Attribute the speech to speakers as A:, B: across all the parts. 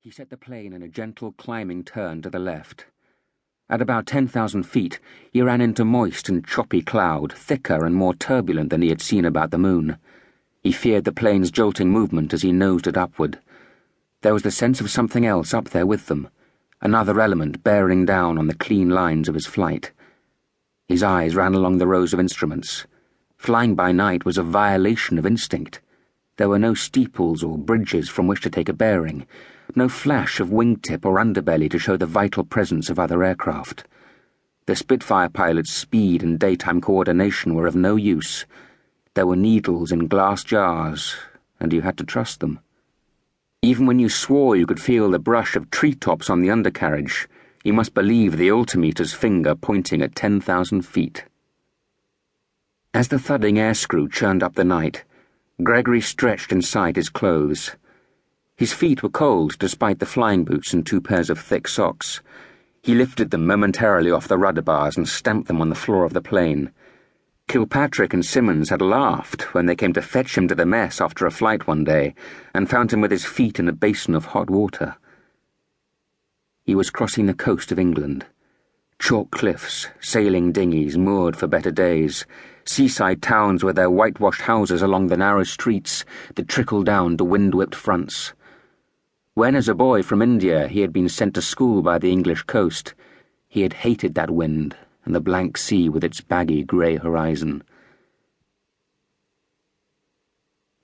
A: He set the plane in a gentle climbing turn to the left. At about 10,000 feet, he ran into moist and choppy cloud, thicker and more turbulent than he had seen about the moon. He feared the plane's jolting movement as he nosed it upward. There was the sense of something else up there with them, another element bearing down on the clean lines of his flight. His eyes ran along the rows of instruments. Flying by night was a violation of instinct. There were no steeples or bridges from which to take a bearing, no flash of wingtip or underbelly to show the vital presence of other aircraft. The Spitfire pilot's speed and daytime coordination were of no use. There were needles in glass jars, and you had to trust them. Even when you swore you could feel the brush of treetops on the undercarriage, you must believe the altimeter's finger pointing at 10,000 feet. As the thudding air screw churned up the night, Gregory stretched inside his clothes. His feet were cold despite the flying boots and 2 pairs of thick socks. He lifted them momentarily off the rudder bars and stamped them on the floor of the plane. Kilpatrick and Simmons had laughed when they came to fetch him to the mess after a flight one day and found him with his feet in a basin of hot water. He was crossing the coast of England. Chalk cliffs, sailing dinghies moored for better days, seaside towns with their whitewashed houses along the narrow streets that trickled down to wind-whipped fronts. When, as a boy from India, he had been sent to school by the English coast, he had hated that wind and the blank sea with its baggy grey horizon.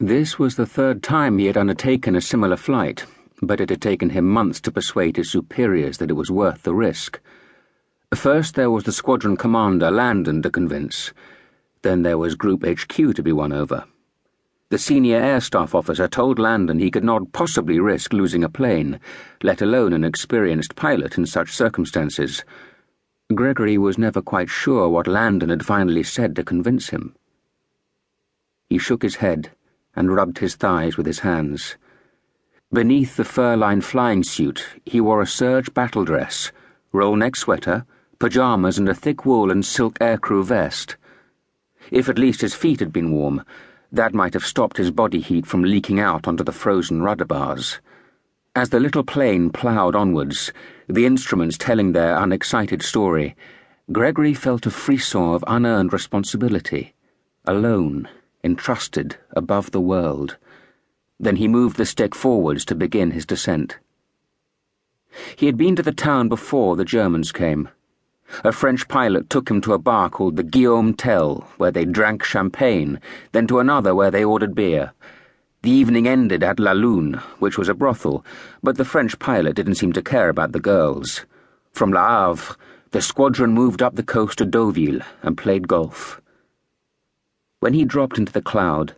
A: This was the 3rd time he had undertaken a similar flight, but it had taken him months to persuade his superiors that it was worth the risk. First there was the squadron commander, Landon, to convince. Then there was Group HQ to be won over. The senior air staff officer told Landon he could not possibly risk losing a plane, let alone an experienced pilot in such circumstances. Gregory was never quite sure what Landon had finally said to convince him. He shook his head and rubbed his thighs with his hands. Beneath the fur-lined flying suit, he wore a serge battle dress, roll-neck sweater, pajamas and a thick wool and silk aircrew vest. If at least his feet had been warm, that might have stopped his body heat from leaking out onto the frozen rudder bars. As the little plane ploughed onwards, the instruments telling their unexcited story, Gregory felt a frisson of unearned responsibility, alone, entrusted, above the world. Then he moved the stick forwards to begin his descent. He had been to the town before the Germans came. A French pilot took him to a bar called the Guillaume Tell, where they drank champagne, then to another where they ordered beer. The evening ended at La Lune, which was a brothel, but the French pilot didn't seem to care about the girls. From Le Havre, the squadron moved up the coast to Deauville and played golf. When he dropped into the cloud,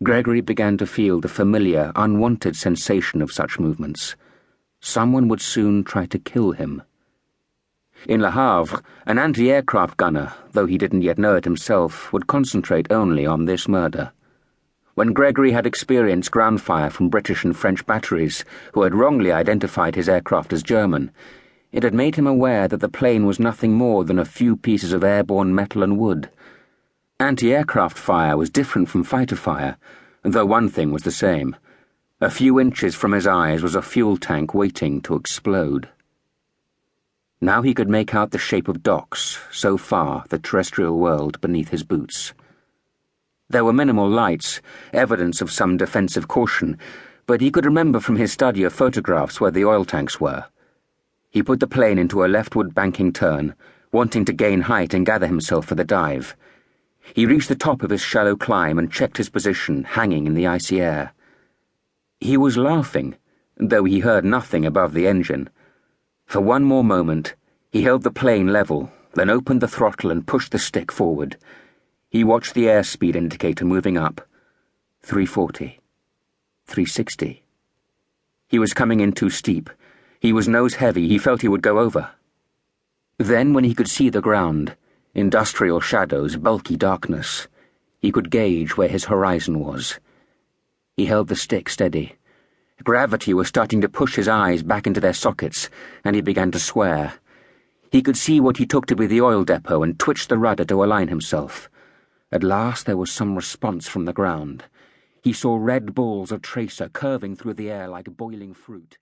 A: Gregory began to feel the familiar, unwanted sensation of such movements. Someone would soon try to kill him. In Le Havre, an anti-aircraft gunner, though he didn't yet know it himself, would concentrate only on this murder. When Gregory had experienced ground fire from British and French batteries, who had wrongly identified his aircraft as German, it had made him aware that the plane was nothing more than a few pieces of airborne metal and wood. Anti-aircraft fire was different from fighter fire, though one thing was the same. A few inches from his eyes was a fuel tank waiting to explode. Now he could make out the shape of docks, so far the terrestrial world beneath his boots. There were minimal lights, evidence of some defensive caution, but he could remember from his study of photographs where the oil tanks were. He put the plane into a leftward banking turn, wanting to gain height and gather himself for the dive. He reached the top of his shallow climb and checked his position, hanging in the icy air. He was laughing, though he heard nothing above the engine. For one more moment, he held the plane level, then opened the throttle and pushed the stick forward. He watched the airspeed indicator moving up. 340. 360. He was coming in too steep. He was nose-heavy. He felt he would go over. Then, when he could see the ground, industrial shadows, bulky darkness, he could gauge where his horizon was. He held the stick steady. Gravity was starting to push his eyes back into their sockets, and he began to swear. He could see what he took to be the oil depot and twitched the rudder to align himself. At last there was some response from the ground. He saw red balls of tracer curving through the air like boiling fruit.